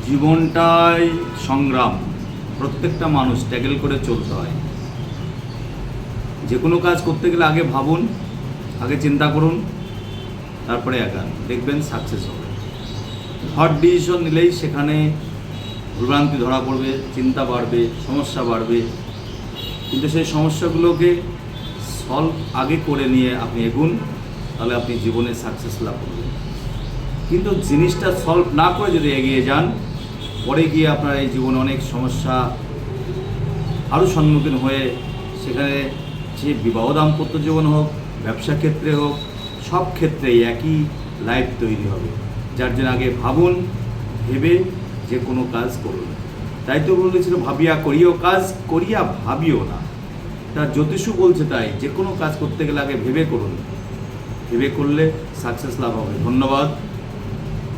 জীবনটাই সংগ্রাম, প্রত্যেকটা মানুষ ট্যাকেল করে চলতে হয়। যে কোনো কাজ করতে গেলে আগে ভাবুন, আগে চিন্তা করুন, তারপরে এগান, দেখবেন সাকসেস হবে। হট ডিসিশন নিলেই সেখানে ভুলভ্রান্তি ধরা পড়বে, চিন্তা বাড়বে, সমস্যা বাড়বে। কিন্তু সেই সমস্যাগুলোকে সলভ আগে করে নিয়ে আপনি এগুন, তাহলে আপনি জীবনে সাকসেস লাভ করবেন। কিন্তু জিনিসটা সলভ না করে যদি এগিয়ে যান, পরে গিয়ে আপনার এই জীবনে অনেক সমস্যা আরও সম্মুখীন হয়ে সেখানে যে বিবাহ দাম্পত্য জীবন হোক, ব্যবসা ক্ষেত্রে হোক, সব ক্ষেত্রেই একই লাইফ তৈরি হবে। যার জন্য আগে ভাবুন, ভেবে যে কোনো কাজ করুন। তাই তো বলেছিল, ভাবিয়া করিও কাজ, করিয়া ভাবিও না। তা জ্যোতিষও বলছে তাই, যে কোনো কাজ করতে গেলে আগে ভেবে করুন, ভেবে করলে সাকসেস লাভ হবে। ধন্যবাদ।